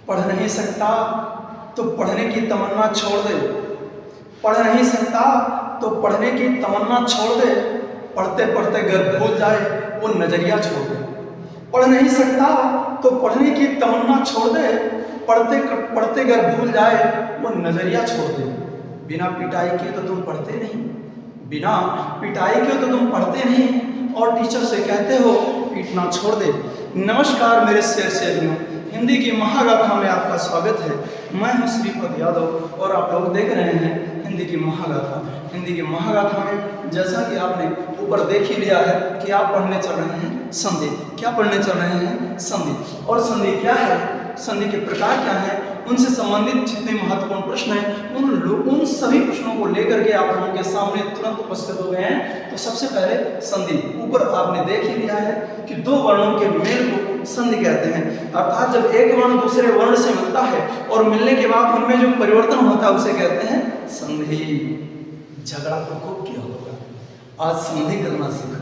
पढ़ नहीं सकता तो पढ़ने की तमन्ना छोड़ दे, पढ़ नहीं सकता तो पढ़ने की तमन्ना छोड़ दे, पढ़ते पढ़ते घर भूल जाए वो नजरिया छोड़ दे। पढ़ नहीं सकता तो पढ़ने की तमन्ना छोड़ दे, पढ़ते पढ़ते घर भूल जाए वो नजरिया छोड़ दे। बिना पिटाई के तो तुम पढ़ते नहीं, बिना पिटाई के तो तुम पढ़ते नहीं, और टीचर से कहते हो पीटना छोड़ दे। नमस्कार मेरे शेर शेरियों, हिंदी की महागाथा में आपका स्वागत है। मैं हूं श्रीपद यादव और आप लोग देख रहे हैं हिंदी की महागाथा। हिंदी की महागाथा में जैसा कि आपने ऊपर देख ही लिया है कि आप पढ़ने चल रहे हैं संधि। क्या पढ़ने चल रहे हैं? संधि। और संधि क्या है, संधि के प्रकार क्या है, उनसे संबंधित जितने महत्वपूर्ण प्रश्न हैं उन सभी प्रश्नों को लेकर के आप लोगों के सामने तुरंत उपस्थित हो गए हैं। तो सबसे पहले संधि। ऊपर आपने देख ही लिया है कि दो वर्णों के मेल को संधि कहते हैं, अर्थात जब एक वर्ण दूसरे वर्ण से मिलता है और मिलने के बाद उनमें जो परिवर्तन होता है उसे कहते हैं संधि। झगड़ा तो खूब किया होगा, आज संधि करना सीखो।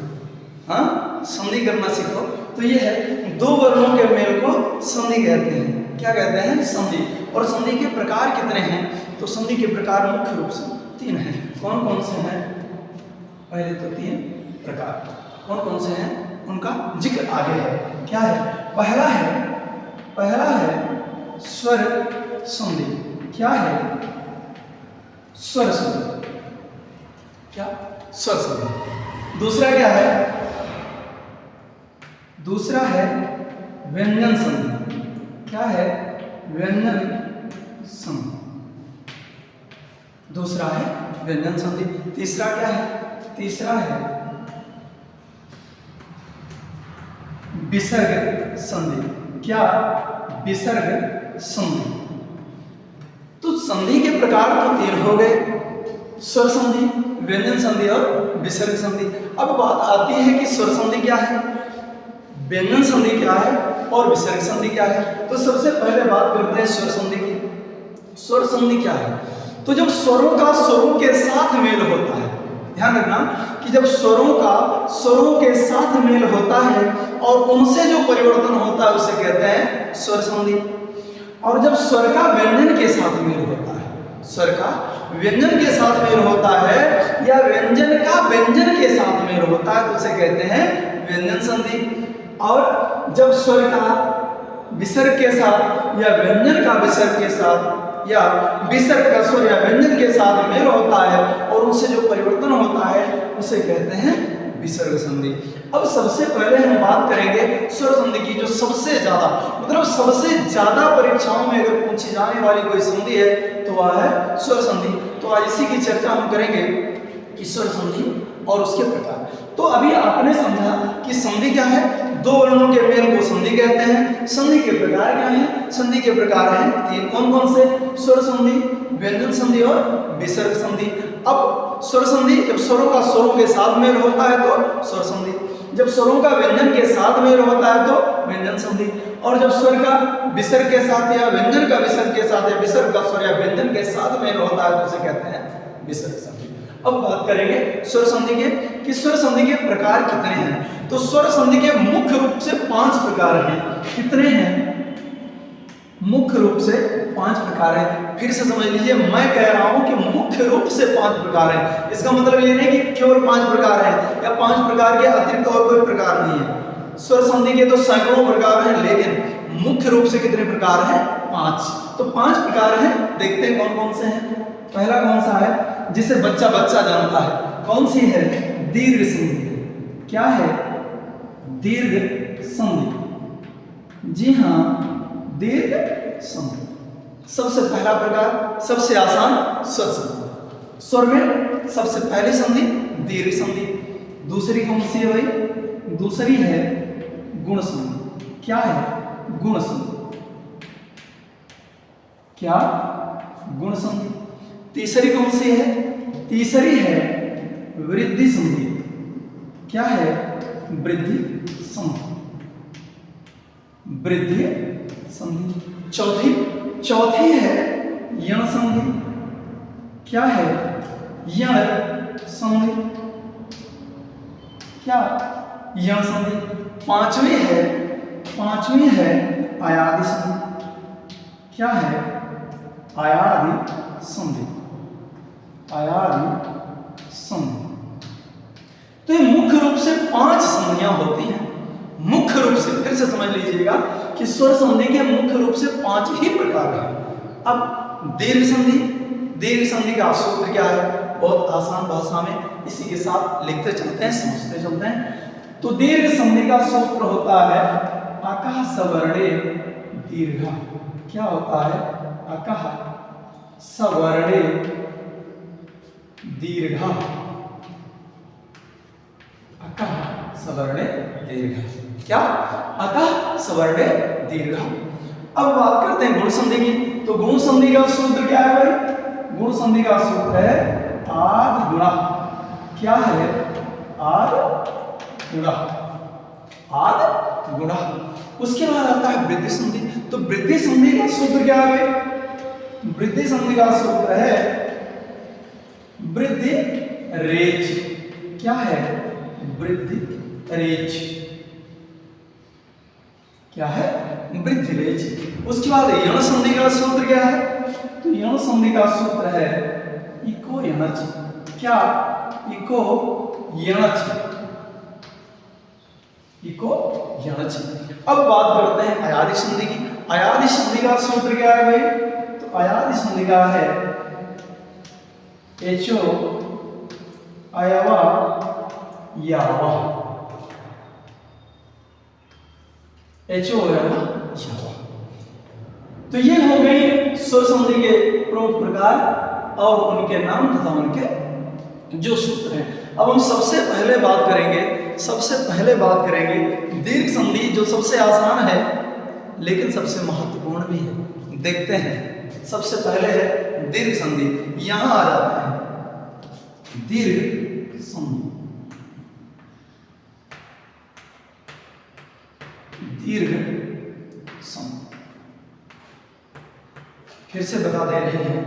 हाँ, संधि करना सीखो। तो ये है दो वर्णों के मेल को संधि कहते हैं। क्या कहते हैं? संधि। और संधि के प्रकार कितने हैं? तो संधि के प्रकार मुख्य रूप से 3 हैं। कौन कौन से हैं? पहले तो 3 प्रकार कौन कौन से हैं उनका जिक्र आगे है। क्या है? पहला है स्वर संधि। क्या है? स्वर संधि। क्या? स्वर संधि। दूसरा क्या है? दूसरा है व्यंजन संधि। क्या है? व्यंजन संधि। दूसरा है व्यंजन संधि। तीसरा क्या है? तीसरा है विसर्ग संधि। क्या? विसर्ग संधि। तो संधि के प्रकार तो 3 हो गए, स्वर संधि, व्यंजन संधि और विसर्ग संधि। अब बात आती है कि स्वर संधि क्या है, व्यंजन संधि क्या है और विसर्ग संधि क्या है। तो सबसे पहले बात करते हैं स्वर संधि की। स्वर संधि क्या है? तो जब स्वरों का स्वरों के साथ मेल होता है, ध्यान रखना कि जब स्वरों का स्वरों के साथ मेल होता है और उनसे जो परिवर्तन होता है उसे कहते हैं स्वर संधि। और जब स्वर का व्यंजन के साथ मेल होता है, स्वर का व्यंजन के साथ मेल होता है या व्यंजन का व्यंजन के साथ मेल होता है तो उसे कहते हैं व्यंजन संधि। और जब स्वर का विसर्ग के साथ या व्यंजन का विसर्ग के साथ या विसर्ग का स्वर या व्यंजन के साथ मेल होता है और उनसे जो परिवर्तन होता है उसे कहते हैं विसर्ग संधि। अब सबसे पहले हम बात करेंगे स्वर संधि की, जो सबसे ज्यादा मतलब सबसे ज्यादा परीक्षाओं में अगर पूछी जाने वाली कोई संधि है तो वह है स्वर संधि। तो आज इसी की चर्चा हम करेंगे कि स्वर संधि और उसके प्रकार। तो अभी आपने समझा कि संधि क्या है, दो वर्णों के मेल को संधि कहते हैं। संधि के प्रकार क्या हैं? संधि के प्रकार हैं 3। कौन कौन से? स्वर संधि, व्यंजन संधि और विसर्ग संधि। अब स्वर संधि जब स्वरों का स्वरों के साथ मेल होता है तो स्वर संधि, जब स्वरों का व्यंजन के साथ मेल होता है तो व्यंजन संधि, और जब स्वर का विसर्ग के साथ या व्यंजन का विसर्ग के साथ या विसर्ग का स्वर या व्यंजन के साथ मेल होता है तो उसे कहते हैं विसर्ग संधि। अब बात करेंगे स्वर संधि के कि स्वर संधि के प्रकार कितने हैं। तो स्वर संधि के मुख्य रूप से 5 प्रकार हैं। कितने हैं? मुख्य रूप से 5 प्रकार हैं। फिर से समझ लीजिए, मैं कह रहा हूं कि मुख्य रूप से 5 प्रकार हैं। इसका मतलब ये नहीं कि केवल 5 प्रकार हैं या 5 प्रकार के अतिरिक्त और कोई प्रकार नहीं है। स्वर संधि के तो सैकड़ों प्रकार हैं, लेकिन मुख्य रूप से कितने प्रकार हैं? 5। तो 5 प्रकार हैं, देखते हैं कौन कौन से हैं। पहला कौन सा है जिसे बच्चा बच्चा जानता है? कौन सी है? दीर्घ संधि। क्या है? दीर्घ संधि। जी हाँ, दीर्घ संधि। सबसे पहला प्रकार, सबसे आसान स्वर संधि। स्वर में सबसे पहली संधि दीर्घ संधि। दूसरी कौन सी है भाई? दूसरी है गुण संधि। क्या है? गुण संधि। क्या? गुण संधि। तीसरी कौन सी है? तीसरी है वृद्धि संधि। क्या है? वृद्धि संधि। वृद्धि संधि। चौथी है यण संधि। क्या है? यण संधि। क्या? यण संधि। पांचवी है अयादि संधि। क्या है? आयादी संधि। आयादी संधि। तो ये मुख्य रूप से 5 संधियां होती हैं। मुख्य रूप से फिर से समझ लीजिएगा कि स्वर संधि के मुख्य रूप से 5 ही प्रकार हैं। अब दीर्घ संधि, दीर्घ संधि का सूत्र क्या है? बहुत आसान भाषा में इसी के साथ लिखते चलते हैं, समझते चलते हैं। तो दीर्घ संधि का सूत्र होता है अकः सवर्णे दीर्घ। क्या होता है? अकः सवर्णे दीर्घ। अकः सवर्णे दीर्घ। क्या? अकः सवर्णे दीर्घ। अब बात करते हैं गुण संधि की। तो गुण संधि का सूत्र क्या है भाई? गुण संधि का सूत्र है आद गुणा। क्या है? आद गुणा। आद गुणा। उसके बाद आता है वृद्धि संधि। तो वृद्धि संधि का सूत्र क्या है? वृद्धि संधि का सूत्र है वृद्धि रेच। क्या है? वृद्धि रेच। क्या है? वृद्धि रेच। उसके बाद यण संधि का सूत्र क्या है? तो यण संधि का सूत्र है इको यणच। क्या? इको यणच। इको यणच। अब बात करते हैं अयादि संधि की। अयादि संधि का सूत्र क्या है भाई? तो अयादि संधि का है एचो अयवा यावा। एचो अयवा यावा। तो ये हो गई स्वर संधि के प्रमुख प्रकार और उनके नाम तथा उनके जो सूत्र हैं। अब हम सबसे पहले बात करेंगे दीर्घ संधि, जो सबसे आसान है लेकिन सबसे महत्वपूर्ण भी है। देखते हैं। सबसे पहले है दीर्घ संधि। यहां आ जाते हैं दीर्घ संधि। दीर्घ संधि फिर से बता दे रहे हैं,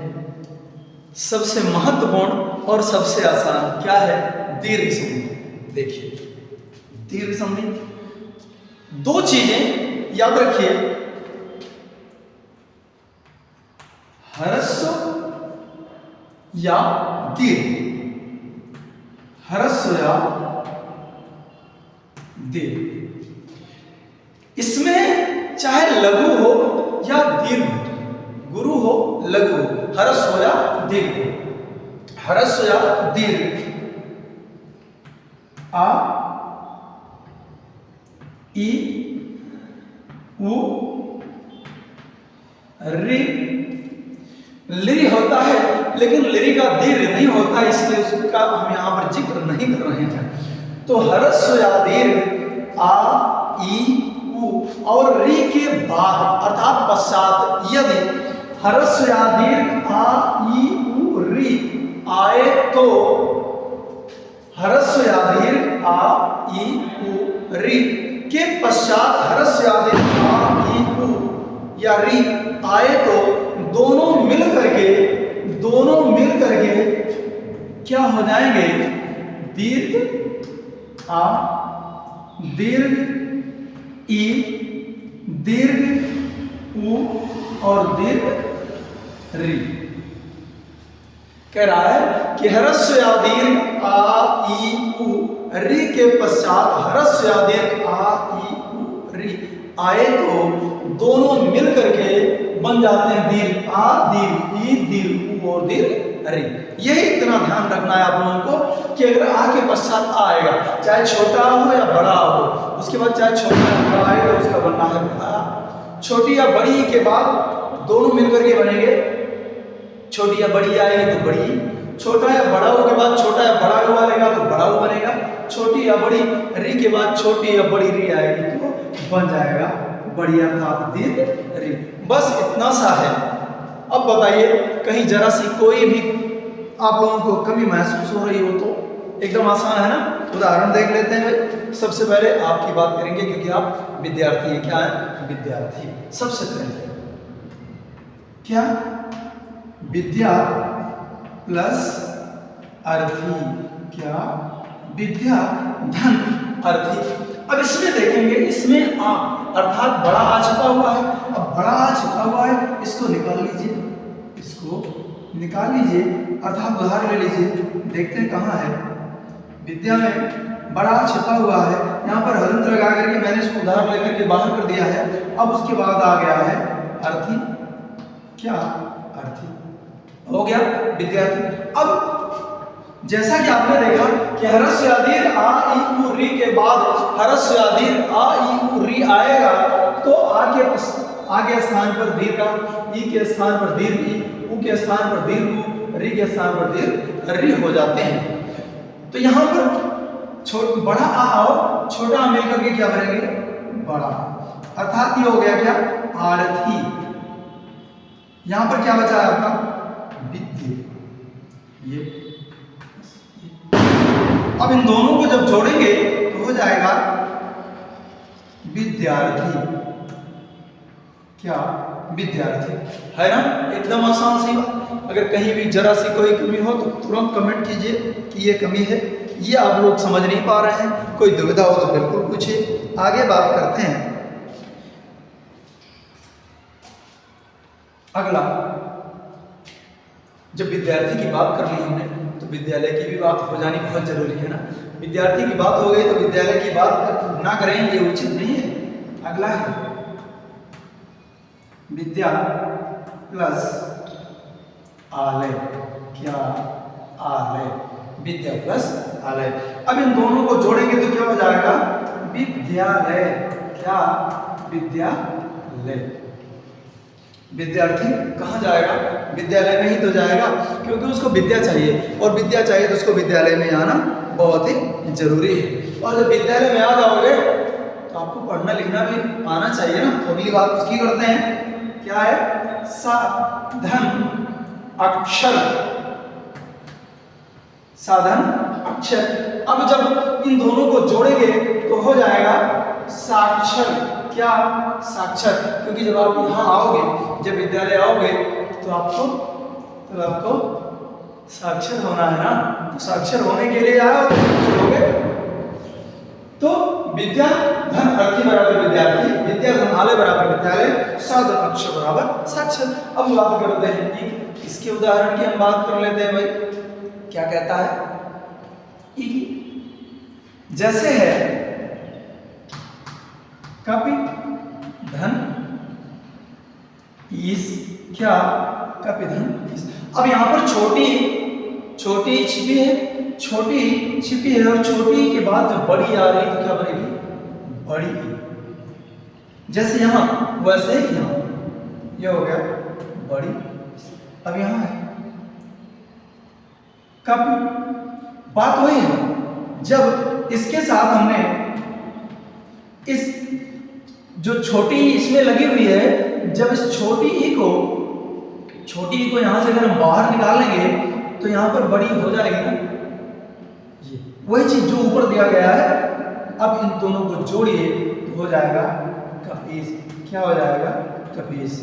सबसे महत्वपूर्ण और सबसे आसान क्या है? दीर्घ संधि। देखिए दीर्घ संधि, 2 चीजें याद रखिए, ह्रस्व या दीर्घ। ह्रस्व या दीर्घ। इसमें चाहे लघु हो या दीर्घ हो, गुरु हो लघु हो, ह्रस्व या दीर्घ हो। ह्रस्व या दीर्घ। आ, ई, उ, रि। लिरि होता है लेकिन लिरि का दीर्घ नहीं होता, इसलिए उसका हम यहां पर जिक्र नहीं कर रहे हैं। तो ह्रस्व या दीर्घ आ, ई, उ और रि के बाद अर्थात पश्चात यदि ह्रस्व या दीर्घ आ, ई, उ, रि आए तो ह्रस्व या दीर्घ आ, ई, उ, रि के पश्चात ह्रस्व या दीर्घ आ, ई, उ या रि आए तो दोनों मिल करके क्या हो जाएंगे? दीर्घ आ, दीर्घ ई, दीर्घ उ और दीर्घ रि। कह रहा है कि ह्रस्व या दीर्घ आ, ई, उ, रि के पश्चात ह्रस्व या दीर्घ आ, ई, उ, रि आए तो दोनों मिल करके बन जाते हैं दीर्घ आ, दीर्घ ई, दीर्घ उ और दीर्घ रि। यही इतना ध्यान रखना है आप लोगों को कि अगर आ के पश्चात आएगा, चाहे छोटा हो या बड़ा हो, उसके बाद चाहे छोटा या बड़ा आए तो उसका बनना है बड़ा। छोटी या बड़ी के बाद दोनों मिलकर के बनेंगे, छोटी या बड़ी आएगी तो बड़ी। छोटा या बड़ा हो के बाद छोटा या बड़ा हो आएगा तो बड़ा हो बनेगा। छोटी या बड़ी रि के बाद छोटी या बड़ी रि आएगी तो बन जाएगा बड़ी अर्थात दीर्घ रि। बस इतना सा है। अब बताइए कहीं जरा सी कोई भी आप लोगों को कमी महसूस हो रही हो तो? एकदम आसान है ना? उदाहरण देख लेते हैं भाई। सबसे पहले आपकी बात करेंगे क्योंकि आप विद्यार्थी हैं। क्या है? विद्यार्थी। सबसे पहले क्या? विद्या प्लस अर्थी। क्या? विद्या धन अर्थी। अब इसमें देखेंगे, इसमें आप अर्थात बड़ा आ छुपा हुआ है। अब बड़ा आ छुपा हुआ है, इसको निकाल लीजिए, इसको निकाल लीजिए, अर्थात उधार ले लीजिए। देखते हैं कहाँ है। विद्या में बड़ा छिपा हुआ है, यहाँ पर हलंत लगा करके मैंने इसको उधार लेकर के बाहर कर दिया है। अब उसके बाद आ गया है अर्थी, क्या अर्थी हो गया विद्यार्थी। अब जैसा कि आपने देखा कि ह्रस्व आदीर आ ई उ री के बाद ह्रस्व आदीर आ ई उ री आएगा तो आ के स्थान पर दीर्घ आ, ई के स्थान पर दीर्घ ई, उ के स्थान पर दीर्घ उ, री के स्थान पर दीर्घ री हो जाते हैं। तो यहाँ पर बड़ा आ और छोटा आ मिलकर के क्या बनेंगे? बड़ा। अर्थात ये हो गया क्या? आरथी। यहां पर क्या बचा है आपका? विद्य। ये अब इन दोनों को जब जोड़ेंगे तो हो जाएगा विद्यार्थी। क्या? विद्यार्थी। है ना? एकदम आसान सी बात। अगर कहीं भी जरा सी कोई कमी हो तो तुरंत कमेंट कीजिए कि ये कमी है, ये आप लोग समझ नहीं पा रहे हैं। कोई दुविधा हो तो बिल्कुल पूछिए। आगे बात करते हैं। अगला, जब विद्यार्थी की बात कर ली हमने तो विद्यालय की भी बात हो जानी बहुत जरूरी है ना। विद्यार्थी की बात हो गई तो विद्यालय की बात ना करें ये उचित नहीं है। अगला है विद्या प्लस आलय। क्या? आलय। विद्या प्लस आलय। अब इन दोनों को जोड़ेंगे तो क्या हो जाएगा? विद्यालय। क्या? विद्यालय। विद्यार्थी कहाँ जाएगा? विद्यालय में ही तो जाएगा, क्योंकि उसको विद्या चाहिए और विद्या चाहिए तो उसको विद्यालय में आना बहुत ही जरूरी है। और जब विद्यालय में आ जाओगे तो आपको पढ़ना लिखना भी आना चाहिए ना। तो अगली बात उसकी करते हैं। क्या है? साधन अक्षर। साधन अक्षर। अब जब इन दोनों को जोड़ेंगे तो हो जाएगा साक्षर। क्या? साक्षर। क्योंकि जब आप यहाँ आओगे, जब विद्यालय आओगे तो आपको साक्षर होना है ना। तो साक्षर होने के लिए आए तो होगे। तो विद्या धन अर्थी बराबर विद्यार्थी, विद्या धन आलय बराबर विद्यालय, साधन अक्षर बराबर साक्षर। अब बात करते हैं कि इसके उदाहरण की हम बात कर लेते हैं भाई। क्या कहता है? जैसे है कपि धन इस। क्या? कपि धन इस। अब यहां पर छोटी छिपी है, छोटी छिपी है और छोटी के बाद जब बड़ी आ रही तो क्या बनेगी? बड़ी। जैसे यहां वैसे ही यहां ये हो गया बड़ी। अब यहां है कपि। बात वही है, जब इसके साथ हमने इस जो छोटी इसमें लगी हुई है, जब इस छोटी ई को यहां से अगर हम बाहर निकालेंगे तो यहां पर बड़ी हो जाएगी ना। ये वही चीज जो ऊपर दिया गया है। अब इन दोनों को जोड़िए तो हो जाएगा कपीस। क्या हो जाएगा? कपीस।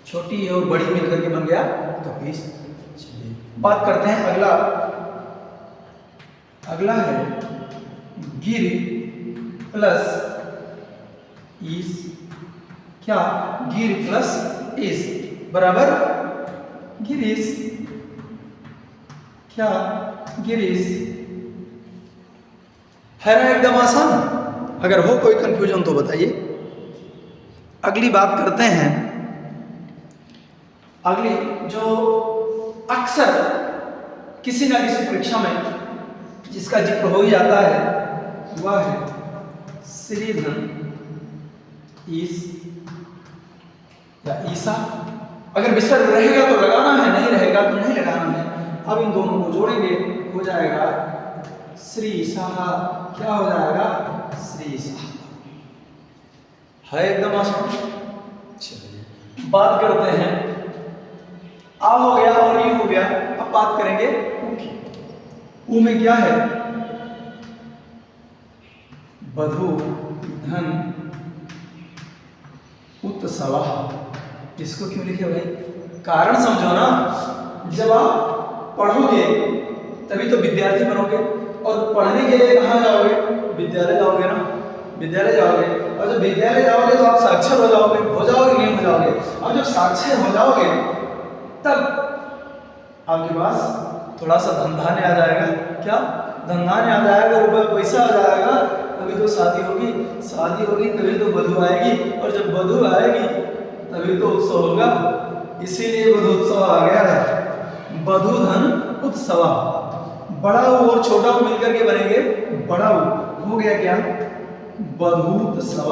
छोटी और बड़ी मिलकर के बन गया कपीस। चलिए बात करते हैं अगला है गिर प्लस इस। क्या? गिर प्लस इस बराबर गिरीश। क्या? गिरीश। है ना? एकदम आसान। अगर हो कोई कंफ्यूजन तो बताइए। अगली बात करते हैं। अगली जो अक्सर किसी ना किसी परीक्षा में जिसका जिक्र हो ही जाता है वह है श्रीधन ईस या ईसा। अगर विसर्ग रहेगा तो लगाना है, नहीं रहेगा तो नहीं लगाना है। अब इन दोनों को जोड़ेंगे हो जाएगा श्री साहा। क्या हो जाएगा? श्री साहा। है एकदम आसान। चलिए बात करते हैं। आ हो गया और यू हो गया। अब बात करेंगे ऊ की। ऊ में क्या है? बधु धन उत्सव। इसको क्यों लिखे भाई? कारण समझो ना। जब आप पढ़ोगे तभी तो विद्यार्थी बनोगे, और पढ़ने के लिए कहाँ जाओगे? विद्यालय जाओगे ना। विद्यालय जाओगे और जब विद्यालय जाओगे तो आप साक्षर हो जाओगे नहीं हो जाओगे। और जब साक्षर हो जाओगे तब आपके पास थोड़ा सा धंधाने आ जाएगा। क्या धंधाने आ जाएगा, रुपये पैसा आ जाएगा, तभी तो शादी होगी तभी तो वधू आएगी, और जब वधू आएगी तभी तो उत्सव होगा। इसीलिए वधू उत्सव आ गया है, वधू धन उत्सव। बड़ा और छोटा मिलकर के बनेंगे बड़ा हो गया क्या, वधूत्सव।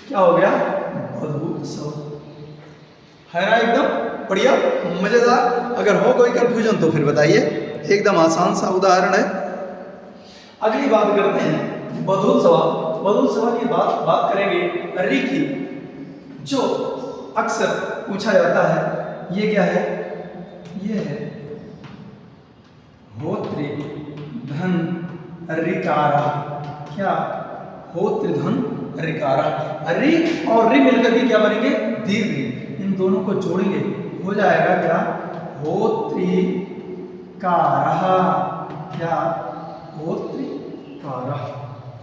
क्या हो गया, वधूत्सव। है ना एकदम बढ़िया मजेदार। अगर हो कोई कंफ्यूजन तो फिर बताइए, एकदम आसान सा उदाहरण है। अगली बात करते हैं वधूत्सव की बात करेंगे री की, जो अक्सर पूछा जाता है। ये क्या है, ये है होत्री धन ऋकारा। क्या, होत्री धन ऋकारा। रि और रि मिलकर के क्या बनेंगे, दीर्घ। इन दोनों को जोड़ेंगे हो जाएगा क्या, होत्री कारः। क्या, होत्री कारः।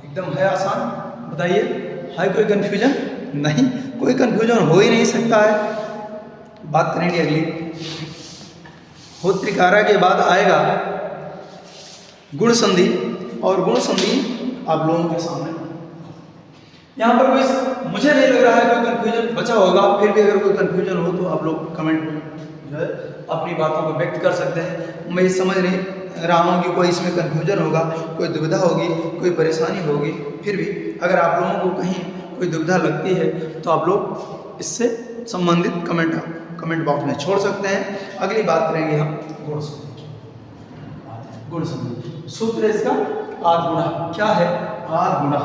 एकदम है आसान। बताइए, है कोई कंफ्यूजन? नहीं, कोई कंफ्यूजन हो ही नहीं सकता है। बात करेंगे अगली। होत्रिकारा के बाद आएगा गुण संधि, और गुण संधि आप लोगों के सामने। यहाँ पर कोई, मुझे नहीं लग रहा है कोई कंफ्यूजन बचा होगा। फिर भी अगर कोई कंफ्यूजन हो तो आप लोग कमेंट में जो है अपनी बातों को व्यक्त कर सकते हैं। मैं समझ नहीं रहा हूँ कि कोई इसमें कंफ्यूजन होगा, कोई दुविधा होगी, कोई परेशानी होगी। फिर भी अगर आप लोगों को कहीं कोई दुविधा लगती है तो आप लोग इससे संबंधित कमेंट बॉक्स में छोड़ सकते हैं। अगली बात करेंगे हम गुण संधि। गुण संधि सूत्र इसका आद गुणा। क्या है, आद गुणा।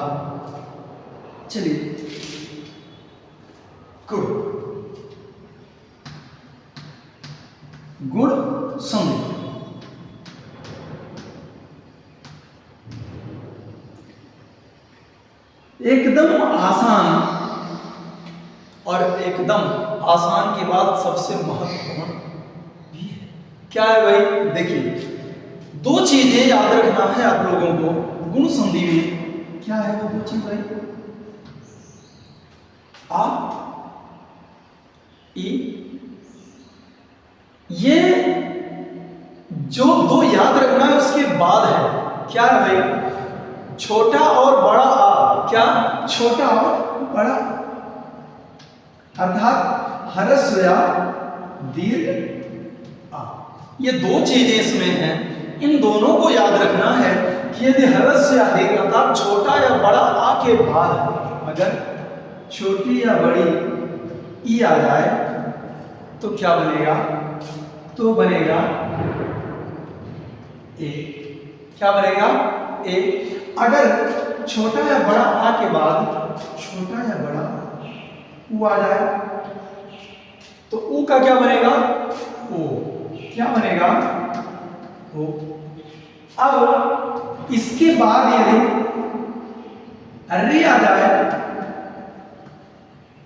चलिए, गुण संधि। एकदम आसान, और एकदम आसान के बाद सबसे महत्वपूर्ण भी है। क्या है भाई, देखिए, दो चीजें याद रखना है आप लोगों को गुण संधि में। क्या है वो दो चीज भाई, आ ई। ये जो दो याद रखना है उसके बाद है क्या है भाई, छोटा और बड़ा आ। क्या, छोटा और बड़ा, अर्थात ह्रस्व या दीर्घ आ। ये दो चीजें इसमें हैं। इन दोनों को याद रखना है कि यदि ह्रस्व या दीर्घ अर्थात छोटा या बड़ा आ के बाद अगर छोटी या बड़ी ई आ जाए तो क्या बनेगा, तो बनेगा ए। क्या बनेगा, ए। अगर छोटा या बड़ा आ के बाद छोटा या बड़ा ऊ आ जाए तो ऊ का क्या बनेगा, ओ। क्या बनेगा, ओ। अब इसके बाद यदि री आ जाए,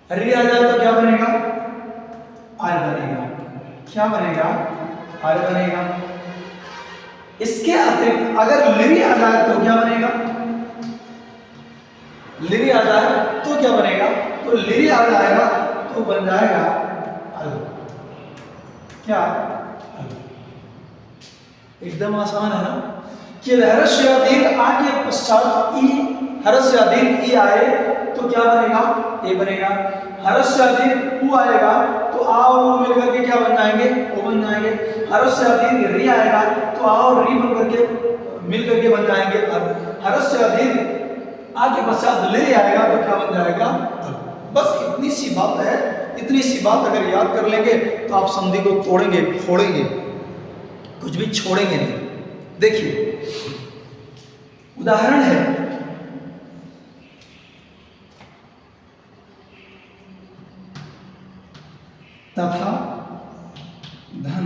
री आ जाए तो क्या बनेगा, आर बनेगा। क्या बनेगा, आर बनेगा। इसके अतिरिक्त अगर लिरी आ जाए तो क्या बनेगा, लिरी आ जाए तो क्या बनेगा, तो लिरी आ जाएगा तो बन जाएगा अल। क्या, अल। एकदम आसान है ना। कि ह्रस्व या दीर्घ आ के पश्चात ई, ह्रस्व या दीर्घ ई आए तो क्या बनेगा, ए बनेगा। ह्रस्व या दीर्घ ऊ आएगा तो आ और ऊ मिलकर के क्या बन जाएंगे, ओ बन जाएंगे। ह्रस्व या दीर्घ री आएगा तो आ और री बन करके मिलकर के बन जाएंगे अल। ह्रस्व या दीर्घ आगे पश्चात ले आएगा तो क्या बन जाएगा, बस इतनी सी बात है। इतनी सी बात अगर याद कर लेंगे तो आप संधि को तोड़ेंगे फोड़ेंगे, कुछ भी छोड़ेंगे नहीं। देखिए, उदाहरण है, तथा धन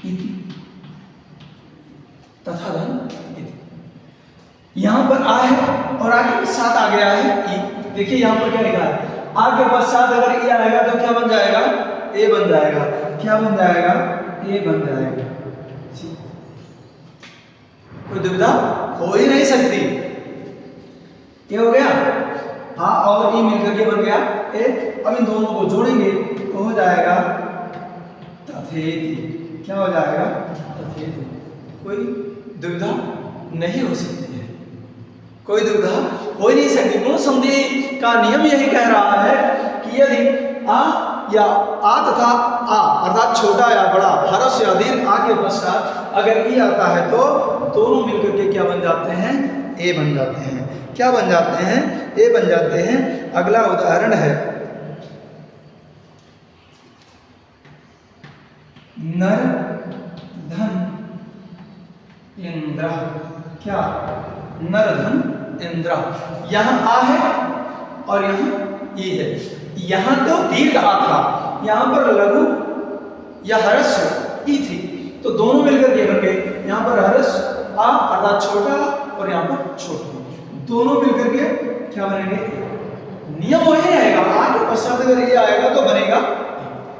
इति, तथा धन इति। यहां पर आ है और आगे के साथ आ गया है ई। देखिए यहां पर क्या लिखा है, आगे पश्चात अगर ई आएगा तो क्या बन जाएगा, ए बन जाएगा। क्या बन जाएगा, ए बन जाएगा। कोई दुविधा हो ही नहीं सकती। क्या हो गया? आ और ई मिलकर के बन गया ए। अब इन दोनों को जोड़ेंगे तो हो जाएगा तथेति। क्या हो जाएगा? तथेति। कोई दुविधा नहीं हो सकती है, कोई दुविधा हो ही नहीं सकती। गुण संधि का नियम यही कह रहा है कि यदि आ या आ तथा आ अर्थात छोटा या बड़ा ह्रस्व या दीर्घ आ के पश्चात अगर ई आता है तो दोनों मिलकर के क्या बन जाते हैं? ए बन जाते हैं। क्या बन जाते हैं? ए बन जाते हैं। अगला उदाहरण है नर धन इंद्र। क्या? नर धन इंद्र। यहां आ है और यहां ई है। यहां तो दीर्घ आ था, यहां पर लघु या ह्रस्व ई थी, तो दोनों मिलकर के करके यहां पर ह्रस्व आ अर्थात छोटा और यहां पर छोटा, दोनों मिलकर के क्या बनेंगे? नियम वही रहेगा। आ के पश्चात अगर ये आएगा तो बनेगा,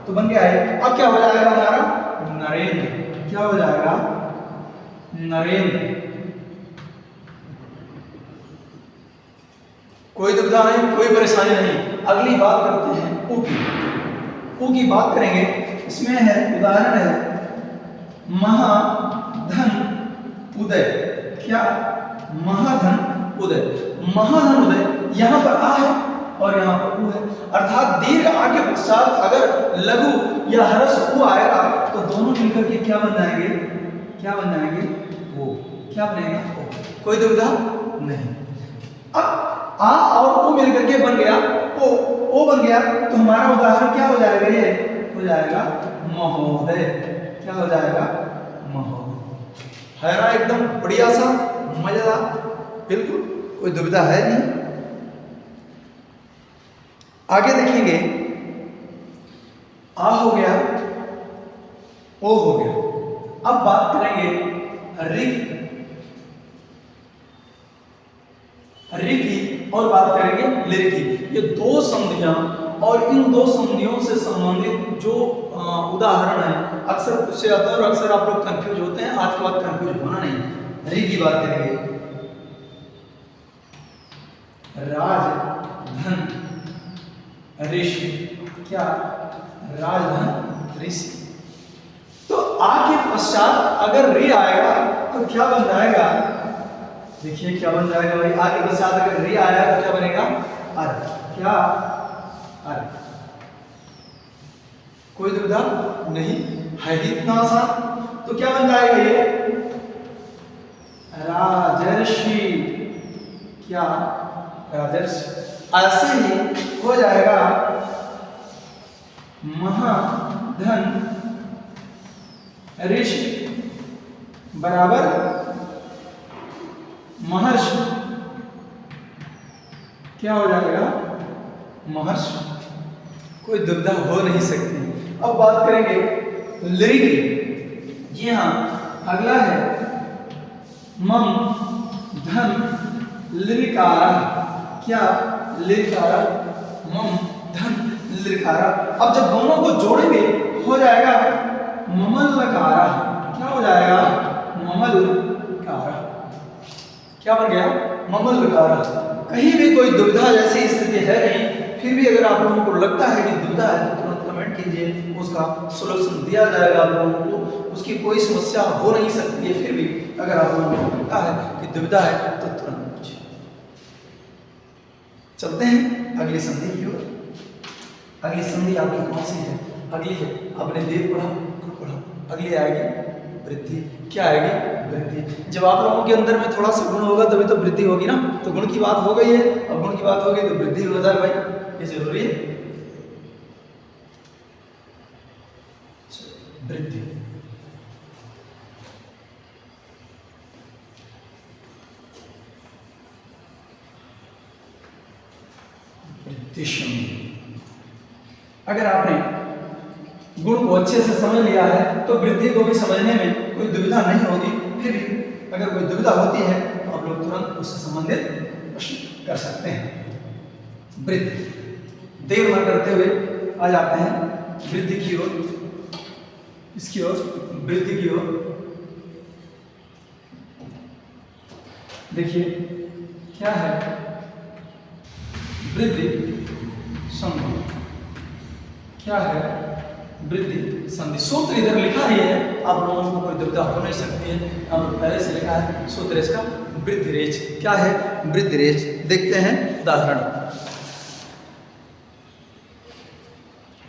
तो बन गया है। अब क्या हो जाएगा हमारा? नरेंद्र। क्या हो जाएगा? नरेंद्र। कोई दुविधा नहीं, कोई परेशानी नहीं। अगली बात करते हैं ऊ की। ऊ की बात करेंगे। इसमें है उदाहरण है महाधन उदय। क्या? महाधन उदय। महाधन उदय। यहां पर आ है और यहां पर ऊ है, अर्थात दीर्घ आ के पश्चात अगर लघु या ह्रस्व ऊ आएगा तो दोनों मिलकर के क्या बन जाएंगे? क्या बन जाएंगे? ओ। क्या बनेगा? ओ। कोई दुविधा नहीं। अब आ और ओ मिलकर के बन गया ओ बन गया, तो हमारा उदाहरण क्या हो जाएगा? ये हो जाएगा महोदय। क्या हो जाएगा? महोदय। है ना एकदम बढ़िया सा, मजेदार, बिल्कुल कोई दुविधा है नहीं। आगे देखेंगे आ हो गया, ओ हो गया। अब बात करेंगे ऋ की और बात करेंगे लिर की। ये दो संधियां और इन दो संधियों से संबंधित जो उदाहरण है अक्सर पूछे जाते हैं और अक्सर आप लोग कंफ्यूज होते हैं। आज के बाद कंफ्यूज होना नहीं। ऋ की बात करेंगे। राजधन ऋषि। क्या? राजधन ऋषि। तो आ के पश्चात अगर रि आएगा तो क्या बन जाएगा? देखिए क्या बन जाएगा भाई? आ के पश्चात अगर रि आया तो क्या बनेगा? अर। क्या? अर। कोई दुविधा नहीं है ही, इतना आसान। तो क्या बन जाएगा ये? राजर्षि। क्या? राजर्षि। ऐसे ही हो जाएगा महाधन ऋषि बराबर महर्षि। क्या हो जाएगा? महर्षि। कोई दुविधा हो नहीं सकती। अब बात करेंगे लिर की। जी हाँ, अगला है मम धन लिरिकारा। क्या? लिरिकारा। मम धन लिरिकारा। अब जब दोनों को जोड़ेंगे हो जाएगा ममलकारा। क्या हो जाएगा? ममलकारा। क्या बन गया? ममलकारा। कहीं भी कोई दुविधा जैसी स्थिति है नहीं, फिर भी अगर आप लोगों को लगता है कि दुविधा है तो तुरंत कमेंट कीजिए, उसका सॉल्यूशन दिया जाएगा आप लोगों को। उसकी कोई समस्या हो नहीं सकती है। फिर भी अगर आप लोगों को लगता है कि दुविधा है तो तुरंत पूछिए। चलते हैं अगली संधि की ओर। अगली संधि आपकी कौन सी है? अगली है, आपने देव पढ़ा, अगली आएगी वृद्धि। क्या आएगी? वृद्धि। जब आप लोगों के अंदर में थोड़ा सा गुण होगा तभी तो वृद्धि होगी ना। तो गुण की बात हो गई है, अब गुण की बात हो गई तो वृद्धि हो जाए भाई, ये जरूरी है। वृद्धि। वृद्धि संधि। अगर आपने गुण को अच्छे से समझ लिया है तो वृद्धि को भी समझने में कोई दुविधा नहीं होगी। फिर भी अगर कोई दुविधा होती है तो आप लोग तुरंत उससे संबंधित प्रश्न कर सकते हैं। वृद्धि। देर न करते हुए आ जाते हैं वृद्धि की ओर, इसकी ओर, वृद्धि की ओर। देखिए क्या है, वृद्धि संधि। क्या है, वृद्धि संधि। सूत्र इधर लिखा ही है, आप लोगों को कोई दुविधा हो नहीं सकती है, अब पहले से लिखा है सूत्र इसका वृद्धिरेच। क्या है, वृद्धिरेच। देखते हैं उदाहरण।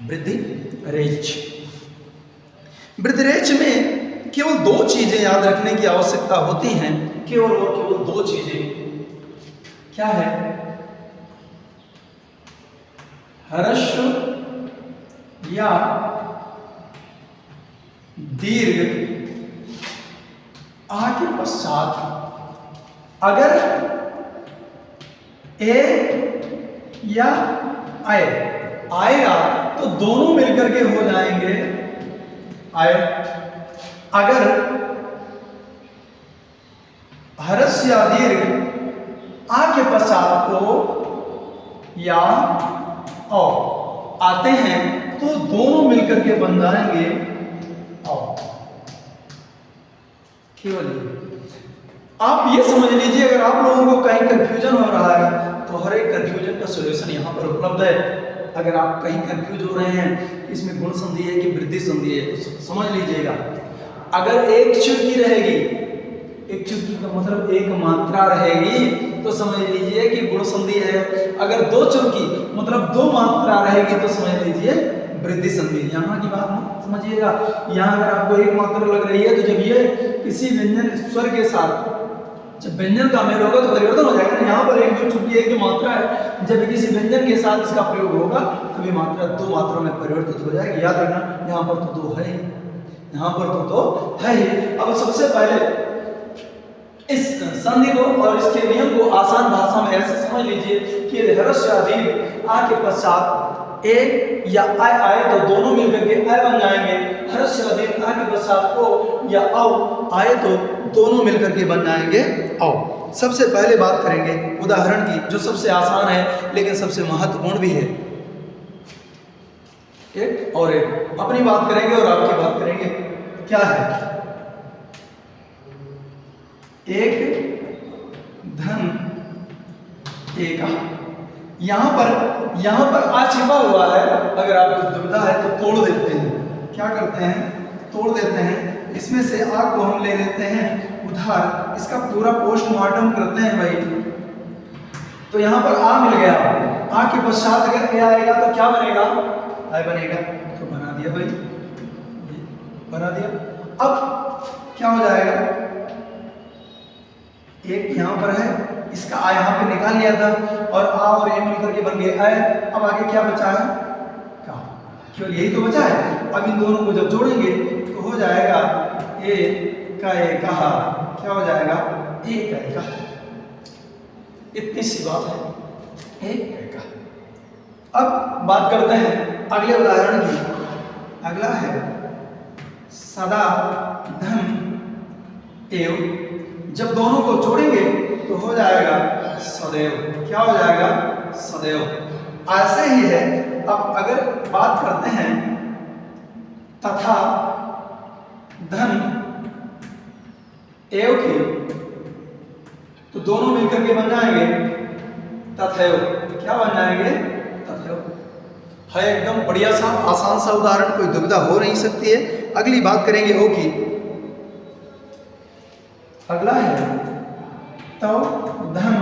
वृद्धिरेच। वृद्धिरेच में केवल दो चीजें याद रखने की आवश्यकता होती हैं, केवल और केवल दो चीजें। क्या है, ह्रस्व या दीर्घ आ के पश्चात अगर ए या आए आएगा तो दोनों मिलकर के हो जाएंगे आए। अगर ह्रस्व या दीर्घ आ के पश्चात को या औ आते हैं तो दोनों मिलकर के बन जाएंगे औ। केवल आप ये समझ लीजिए, अगर आप लोगों को कहीं कंफ्यूजन हो रहा है तो हर एक कंफ्यूजन का सॉल्यूशन यहाँ पर उपलब्ध है। अगर आप कहीं कंफ्यूज हो रहे हैं इसमें गुण संधि है कि वृद्धि संधि है तो समझ लीजिएगा। अगर एक चुटकी रहेगी, एक चुटकी का मतलब एक मात्रा रहेगी तो समझ लीजिए कि गुण संधि है। अगर दो चुटकी मतलब दो मात्रा रहेगी तो समझ लीजिए वृद्धि संधि। यहाँ की बात मत समझिएगा, यहाँ अगर आपको एक मात्रा लग रही है तो जब ये किसी व्यंजन स्वर के साथ जब व्यंजन का मेल होगा तो परिवर्तन हो जाएगा ना। यहाँ पर एक जो चुटकी एक जो मात्रा है, जब किसी व्यंजन के साथ इसका प्रयोग होगा तो ये मात्रा दो मात्रा में परिवर्तित हो जाएगी। याद रखना, यहाँ पर तो दो है ही, यहाँ पर तो दो है ही। अब सबसे पहले इस संधि को और इसके नियम को आसान भाषा में ऐसे समझ लीजिए कि ह्रस्व या दीर्घ आ के पश्चात ए या आय आए तो दोनों मिलकर के अय बन जाएंगे। ह्रस्व या दीर्घ आ के पश्चात ओ या औ आए तो दोनों मिलकर के बन जाएंगे औ। सबसे पहले बात करेंगे उदाहरण की, जो सबसे आसान है लेकिन सबसे महत्वपूर्ण भी है। एक और एक अपनी बात करेंगे और आपकी बात करेंगे। क्या है, एक धन एका। यहां पर आ छिपा हुआ है, अगर आपको दुविधा है तो तोड़ देते हैं। क्या करते हैं, तोड़ देते हैं। इसमें से आ को हम ले लेते हैं उधार, इसका पूरा पोस्टमार्टम करते हैं भाई। तो यहां पर आ मिल गया, आ के पश्चात अगर ए आएगा तो क्या बनेगा, आय बनेगा। तो बना दिया भाई, बना दिया। अब क्या हो जाएगा, एक यहाँ पर है, इसका आ यहाँ पे निकाल लिया था और आ और ए मिलकर के बन गए आय। अब आगे क्या बचा है, का, केवल यही तो बचा है। अब इन दोनों को जब जोड़ेंगे तो हो जाएगा ए का ए कहा, क्या हो जाएगा, ए का ए कहा। इतनी सी बात है, ए का ए कहा। अब बात करते हैं अगले उदाहरण की। अगला है सदा धन एव। जब दोनों को जोड़ेंगे तो हो जाएगा सदैव। क्या हो जाएगा, सदैव। ऐसे ही है। अब अगर बात करते हैं तथा धन एव की तो दोनों मिलकर के बन जाएंगे तथैव। क्या बन जाएंगे, तथैव। है एकदम बढ़िया सा आसान सा उदाहरण, कोई दुविधा हो नहीं सकती है। अगली बात करेंगे ओ की। अगला है तव धन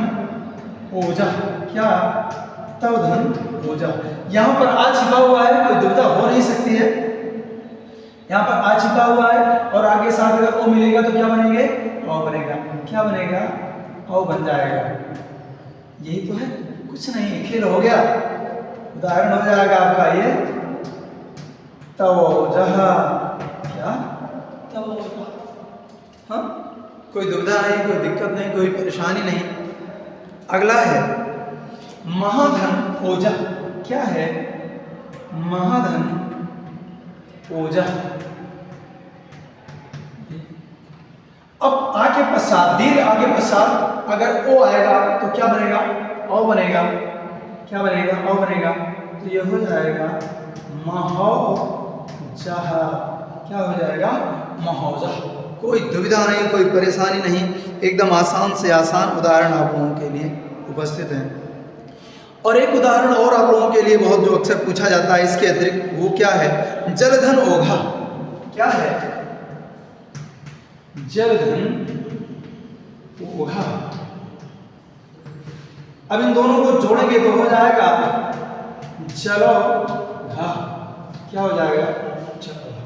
ओजा। क्या, तव धन ओजा। यहां पर आ छिपा हुआ है, कोई दुविधा हो नहीं सकती है। यहां पर आ छिपा हुआ है और आगे साथ अगर ओ मिलेगा तो क्या बनेंगे, औ बनेगा। क्या बनेगा, औ बन जाएगा। यही तो है, कुछ नहीं, खेल हो गया। उदाहरण हो जाएगा आपका ये तव ओजहा। क्या, तव ओजहा। हाँ, कोई दुविधा नहीं, कोई दिक्कत नहीं, कोई परेशानी नहीं। अगला है महाधन ओजा। क्या है, महाधन ओजा। अब आगे पश्चात, दीर्घ आगे पश्चात अगर ओ आएगा तो क्या बनेगा, औ बनेगा। क्या बनेगा, औ बनेगा। तो ये हो जाएगा महोजह। क्या हो जाएगा, महोजह। कोई दुविधा नहीं, कोई परेशानी नहीं, एकदम आसान से आसान उदाहरण आप लोगों के लिए उपस्थित हैं। और एक उदाहरण और आप लोगों के लिए बहुत जो अक्सर पूछा जाता है इसके अतिरिक्त, वो क्या है? जलधन ओघा। क्या है? जलधन ओघा। अब इन दोनों को जोड़ेंगे तो हो जाएगा जलौघा। क्या हो जाएगा? जलौघा।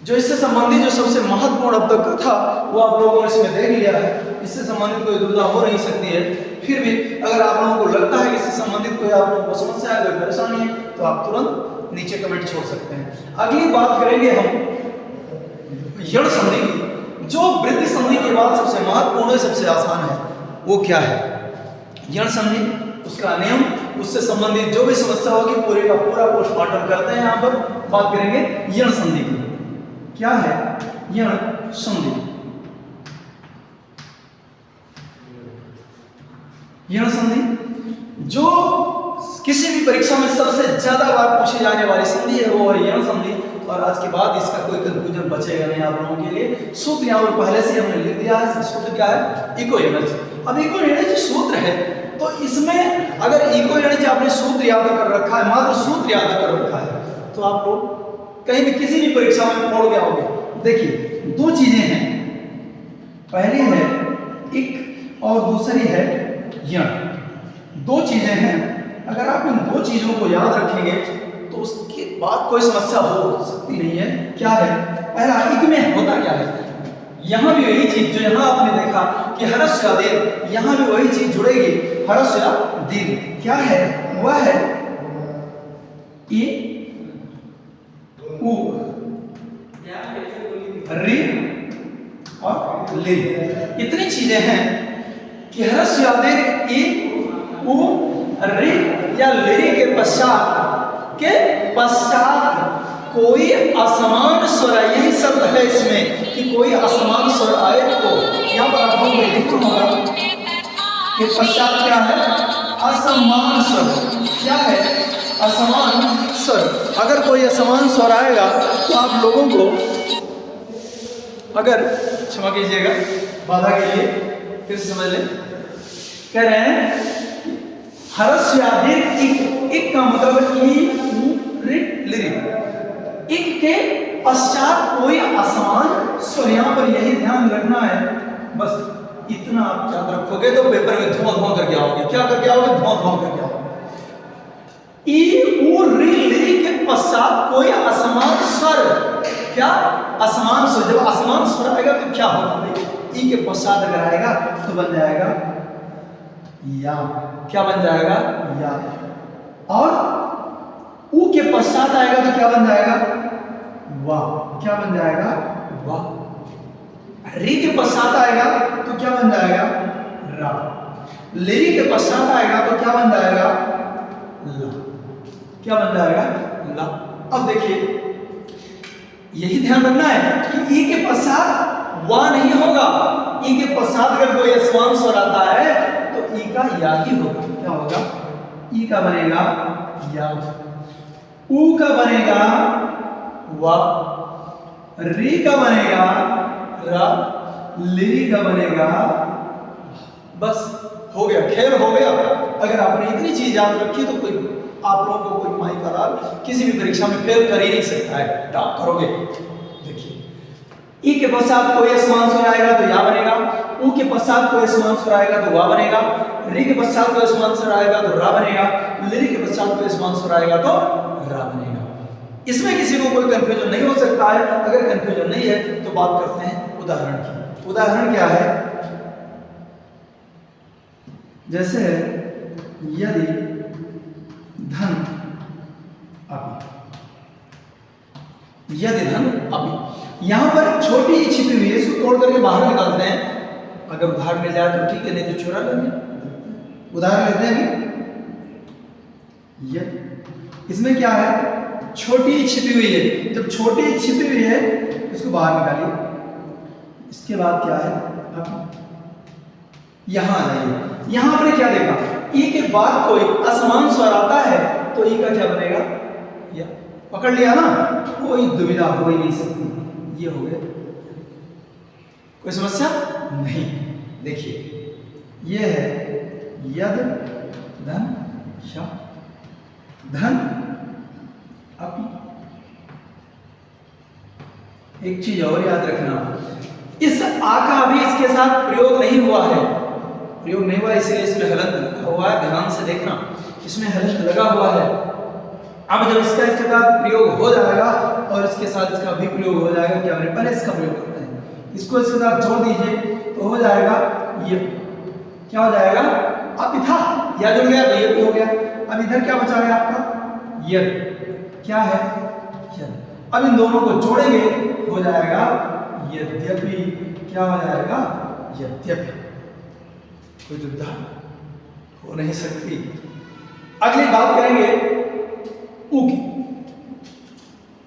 जो इससे संबंधित जो सबसे महत्वपूर्ण अब तक का था वो आप लोगों ने इसमें देख लिया है। इससे संबंधित कोई दुविधा हो नहीं सकती है। फिर भी अगर आप लोगों को लगता है कि इससे संबंधित कोई आप लोगों को समस्या है, कोई परेशानी है, तो आप तुरंत नीचे कमेंट छोड़ सकते हैं। अगली बात करेंगे हम यण संधि की, जो वृद्धि संधि के बाद सबसे महत्वपूर्ण है, सबसे आसान है। वो क्या है? यण संधि, उसका नियम, उससे संबंधित जो भी समस्या होगी पूरे का पूरा पोस्टमार्टम करते हैं। यहाँ पर बात करेंगे यण संधि की। क्या है यण संधि? यण संधि जो किसी भी परीक्षा में सबसे ज्यादा बार पूछी जाने वाली संधि है, वो है यण संधि। और आज के बाद इसका कोई कंफ्यूजन बचेगा नहीं आप लोगों के लिए। सूत्र यहाँ पर पहले से हमने लिख दिया है। सूत्र क्या है? Eco energy. अब इको एनर्जी सूत्र है, तो इसमें अगर इको एनर्जी आपने सूत्र याद कर रखा है, मात्र सूत्र याद कर रखा है, तो आप लोग कहीं भी किसी भी परीक्षा में पढ़ गए होंगे। देखिए दो चीजें हैं, पहली है इक और दूसरी है यण। दो चीजें हैं, अगर आप इन दो चीजों को याद रखेंगे तो उसके बाद कोई समस्या हो सकती नहीं है। क्या है? पहला इक में होता क्या है? यहाँ भी वही चीज जो यहाँ आपने देखा कि हरस या दीर्घ, यहाँ भी वही चीज जुड़ेगी, हरस या दीर्घ। क्या है? वह है ई उ री और ली। इतनी चीजें हैं कि हरस या दीर्घ, ई उ री या ली के पश्चात कोई असमान स्वर है। यही शब्द है इसमें कि कोई असमान स्वर आए तो यहाँ पर आप लोगों को लिखना होगा कि पश्चात क्या है? असमान स्वर। क्या है? असमान स्वर। अगर कोई असमान स्वर आएगा तो आप लोगों को, अगर क्षमा कीजिएगा बाधा के लिए, फिर समझ लें। कह रहे हैं हरस या दीर्घ, इक का मतलब ई उ री ली। इक के पश्चात कोई असमान स्वर, यहां पर यही ध्यान रखना है। बस इतना आप याद रखोगे तो पेपर में धुआं करके आओगे। क्या करके आओगे? धुआं करके आओगे। ई उ री ली के पश्चात कोई असमान स्वर। क्या? असमान स्वर। जब असमान स्वर आएगा तो क्या होगा? ई के पश्चात अगर आएगा तो बन जाएगा या। क्या बन जाएगा? या। और ऊ के पश्चात आएगा तो क्या बन जाएगा? वाह। क्या बन जाएगा? वाह। री के पश्चात आएगा तो क्या बन जाएगा? रा। लेरी के पश्चात आएगा तो क्या बन जाएगा? ला। क्या बन जाएगा? ला। अब देखिए यही ध्यान रखना है कि ई के पश्चात वाह नहीं होगा। ई के पश्चात अगर कोई असमान स्वर आता है तो ई का या ही होगा। क्या होगा? ई का बनेगा या, ऊ का बनेगा वा, री का बनेगा रा, ली का बनेगा। बस हो गया, खेल हो गया। अगर आपने इतनी चीज याद रखी तो कोई आप लोगों को कोई माई का लाल किसी भी परीक्षा में फेल कर ही नहीं सकता है। टॉप करोगे। देखिए ई के पश्चात कोई असमान स्वर आएगा तो या बनेगा, ऊ के पश्चात कोई असमान स्वर आएगा तो वा बनेगा, री के पश्चात कोई असमान स्वर आएगा तो रा बनेगा, ली के पश्चात कोई असमान स्वर आएगा तो रा बनेगा। इसमें किसी को कोई कंफ्यूजन नहीं हो सकता है। अगर कंफ्यूजन नहीं है तो बात करते हैं उदाहरण की। उदाहरण क्या है? जैसे यदि धन अपि, यदि धन अपि, यहां पर छोटी ही छिपी हुई है, इसको तोड़ करके बाहर निकालते हैं। अगर उधार मिल जाए तो ठीक है, नहीं तो चुरा लेंगे। उदाहरण लेते हैं ये, इसमें क्या है? छोटी छिपी हुई है। जब छोटी छिपी हुई है इसको बाहर निकालिए। इसके बाद क्या है? अब यहां आ जाइए। यहां आपने क्या देखा? ई के बाद कोई असमान स्वर आता है तो ई का क्या बनेगा? या। पकड़ लिया ना? कोई दुविधा हो ही नहीं सकती। ये हो गया, कोई समस्या नहीं। देखिए ये है यद धन श धन अपि। एक चीज और याद रखना, इस आ का अभी इसके साथ प्रयोग नहीं हुआ है, प्रयोग नहीं हुआ इसलिए इसमें हलंत लगा हुआ है। ध्यान से देखना, इसमें हलंत लगा हुआ है। अब जब इसका इसके साथ प्रयोग हो जाएगा और इसके साथ इसका भी प्रयोग हो जाएगा, क्या करें पहले इसका प्रयोग करते हैं। इसको इसके साथ जोड़ दीजिए तो हो जाएगा ये, क्या हो जाएगा अपिथा, या जुड़ गया तो ये भी हो गया। अब इधर क्या बचा है आपका यद, क्या है यद। अब इन दोनों को जोड़ेंगे हो जाएगा यद्यपि, क्या हो जाएगा यद्यपि। कोई दुविधा हो नहीं सकती। अगली बात करेंगे ऊ की।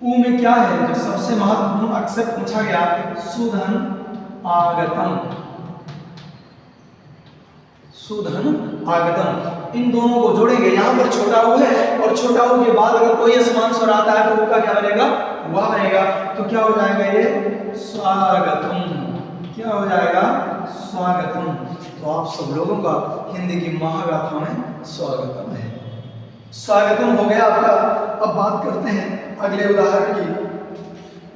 ऊ में क्या है जो सबसे महत्वपूर्ण अक्षर पूछा गया, सुधन आगतम, सुधन आगतम। इन दोनों को जोड़ेंगे, यहां पर छोटा ऊ है और छोटा ऊ के बाद अगर कोई असमान स्वर आता है तो ऊ का क्या बनेगा, वह बनेगा। तो क्या हो जाएगा ये स्वागतम, क्या हो जाएगा स्वागतम। तो आप सब लोगों का हिंदी की महागाथा में स्वागतम है। स्वागतम हो गया आपका। अब बात करते हैं अगले उदाहरण की,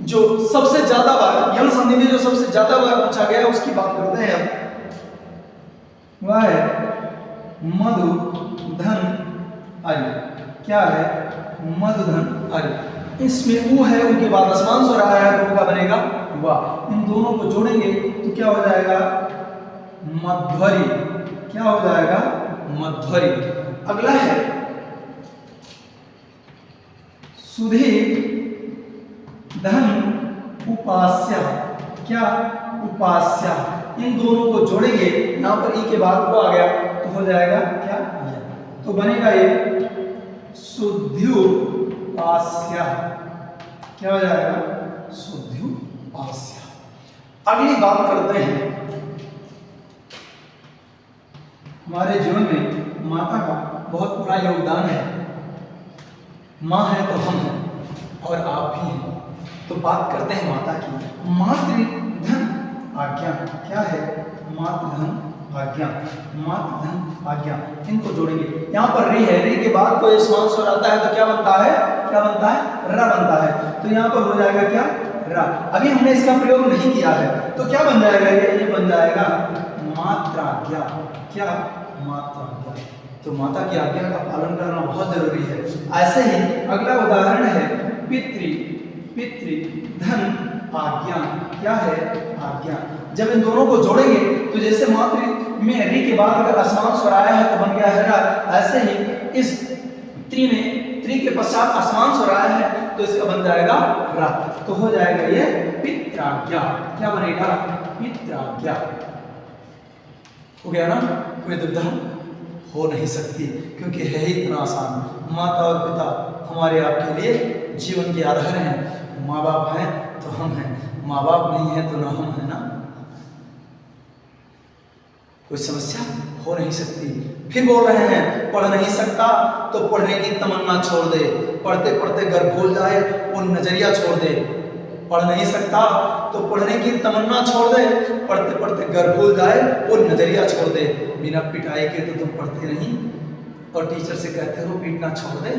जो सबसे ज्यादा बार यौन संधि में जो सबसे ज्यादा बार पूछा गया उसकी बात करते हैं। अब वह है मधु धन अरि, क्या है मधु धन अरि। इसमें ऊ है, उनके बाद असमान स्वर आया है तो क्या बनेगा वाह। इन दोनों को जोड़ेंगे तो क्या हो जाएगा मध्वरी, क्या हो जाएगा मध्वरी। अगला है सुधि धन उपास्या, क्या उपास्या। इन दोनों को जोड़ेंगे, यहां पर ई के बाद वो आ गया तो हो जाएगा क्या तो बनेगा ये शुद्ध्युपास्या, क्या हो जाएगा शुद्ध्युपास्या। अगली बात करते हैं, हमारे जीवन में माता का बहुत बड़ा योगदान है। माँ है तो हम हैं और आप भी हैं। तो बात करते हैं माता की। मातृधन आज्ञा, क्या है मातृधन आज्ञा, मातृधन आज्ञा। इनको जोड़ेंगे, यहाँ पर री है, री के बाद कोई समान स्वर आता है तो क्या बनता है, क्या बनता है र बनता है। तो यहाँ पर हो जाएगा क्या रा। अभी हमने इसका प्रयोग नहीं किया है तो क्या बन जाएगा ये बन जाएगा मात्राज्ञा, क्या मात्राज्ञा। तो माता की आज्ञा का पालन करना बहुत जरूरी है। ऐसे ही अगला उदाहरण है पितृ, पितृ धन आज्ञा, क्या है आज्ञा। जब इन दोनों को जोड़ेंगे तो जैसे मातृ में री के बाद अगर असमान स्वर आया है तो बन गया है रा, ऐसे ही इस त्रि में त्रि के पश्चात असमान स्वर आया है तो इसका बन जाएगा रा। तो हो जाएगा ये पित्राज्ञा, क्या बनेगा पित्राज्ञा। हो गया ना, कोई दुविधा हो नहीं सकती क्योंकि है ही इतना आसान। माता और पिता हमारे आपके लिए जीवन के आधार हैं। माँ बाप हैं तो हम हैं, माँ बाप नहीं है तो ना हम हैं ना। कोई समस्या हो नहीं सकती। फिर बोल रहे हैं पढ़ नहीं सकता तो पढ़ने की तमन्ना छोड़ दे, पढ़ते पढ़ते घर भूल जाए वो नजरिया छोड़ दे। पढ़ नहीं सकता तो पढ़ने की तमन्ना छोड़ दे, पढ़ते पढ़ते घर भूल जाए वो नजरिया छोड़ दे। बिना पिटाई के तो तुम पढ़ते नहीं और टीचर से कहते हो पीटना छोड़ दे।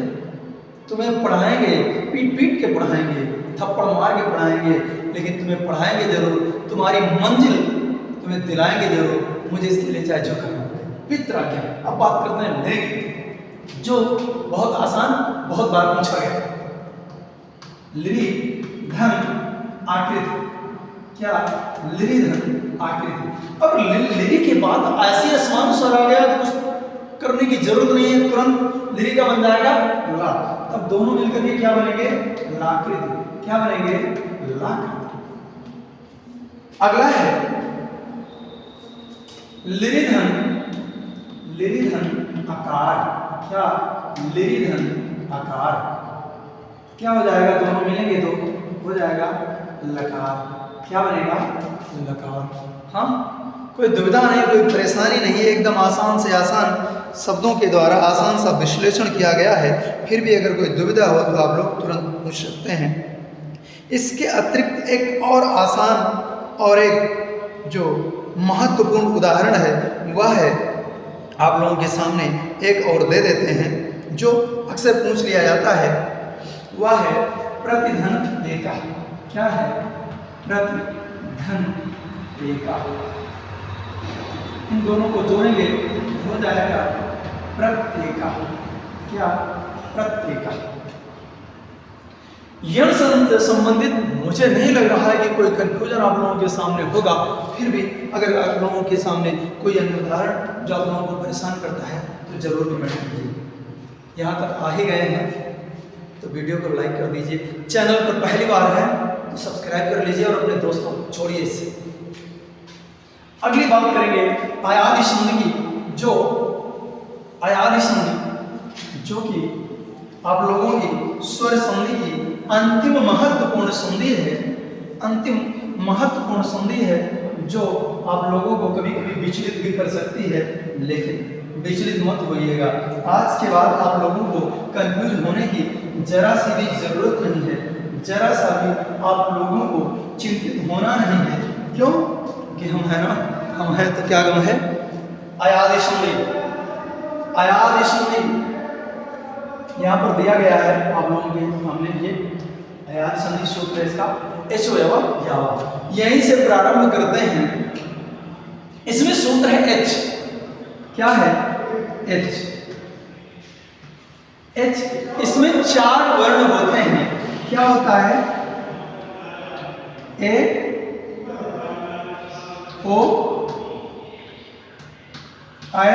तुम्हें पढ़ाएंगे, पीट पीट के पढ़ाएंगे, थप्पड़ मार के पढ़ाएंगे, लेकिन तुम्हें पढ़ाएंगे जरूर, तुम्हारी मंजिल तुम्हें दिलाएंगे जरूर। मुझे इसके लिए चाहे जो करना पित्राज्ञा। अब बात करते हैं लिरी, जो बहुत आसान बहुत बार पूछा गया। लिरी धन आकृति, क्या लिरी धन आकृति। अब लिरी के बाद ऐसे असमान स्वर आ गया तो कुछ करने की जरूरत नहीं है, तुरंत लिरी का बन जाएगा ला। तब दोनों मिलकर के क्या बनेंगे लाकृति, क्या बनेंगे लाकृति। अगला है लिरिधन, लिरिधन आकार, क्या लिरिधन आकार। क्या हो जाएगा दोनों मिलेंगे तो हो जाएगा लकार, क्या बनेगा लकार। हाँ, कोई दुविधा नहीं, कोई परेशानी नहीं है, एकदम आसान से आसान शब्दों के द्वारा आसान सा विश्लेषण किया गया है। फिर भी अगर कोई दुविधा हो तो आप लोग तुरंत पूछ सकते हैं। इसके अतिरिक्त एक और आसान और एक जो महत्वपूर्ण उदाहरण है वह है, आप लोगों के सामने एक और दे देते हैं जो अक्सर पूछ लिया जाता है, वह है प्रतिधन रेखा। क्या है? प्रतिधन रेखा। इन दोनों को जोड़ेंगे हो जाएगा प्रत्येका। क्या? प्रत्येका। यह संबंधित मुझे नहीं लग रहा है कि कोई कंफ्यूजन आप लोगों के सामने होगा। फिर भी अगर आप लोगों के सामने कोई अन्य उदाहरण जो आप लोगों को परेशान करता है तो जरूर कमेंट कीजिए। यहाँ तक आ ही गए हैं तो वीडियो को लाइक कर दीजिए। चैनल पर पहली बार है तो सब्सक्राइब कर लीजिए और अपने दोस्तों को छोड़िए इससे। अगली बात करेंगे अयादि संधि की, जो अयादि संधि जो कि आप लोगों की स्वर संधि की अंतिम महत्वपूर्ण संधि है। अंतिम महत्वपूर्ण संधि है जो आप लोगों को कभी कभी विचलित भी कर सकती है, लेकिन विचलित मत होइएगा। आज के बाद आप लोगों को कंफ्यूज होने की जरा सी भी जरूरत नहीं है, जरा सा भी आप लोगों को चिंतित होना नहीं है। क्यों? कि हम है ना, हम है तो क्या गम है? अयादि संधि। अयादि संधि यहाँ पर दिया गया है आप लोगों के सामने। ये अयादि संधि सूत्र है इसका, एचो यावा। यहीं से प्रारंभ करते हैं। इसमें सूत्र है एच। क्या है? एच। एच इसमें 4 वर्ण होते हैं। क्या होता है? ए, ओ, आई,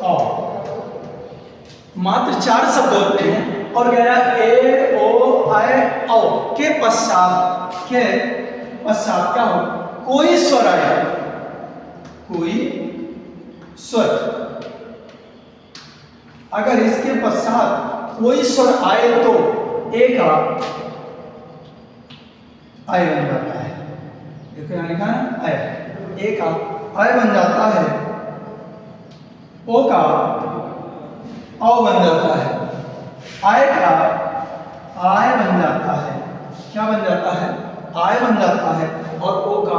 ओ। मात्र 4 शब्द होते हैं और कह रहा है ए, ओ, आई, ओ के पश्चात क्या हो? कोई स्वर आए, कोई स्वर। अगर इसके पश्चात कोई स्वर आए तो ए का आय बन जाता है। देखो यहां लिखा है आय, ए का आय बन जाता है, ओ का औ बन जाता है, आय का आय बन जाता है। क्या बन जाता है? आय बन जाता है और ओ का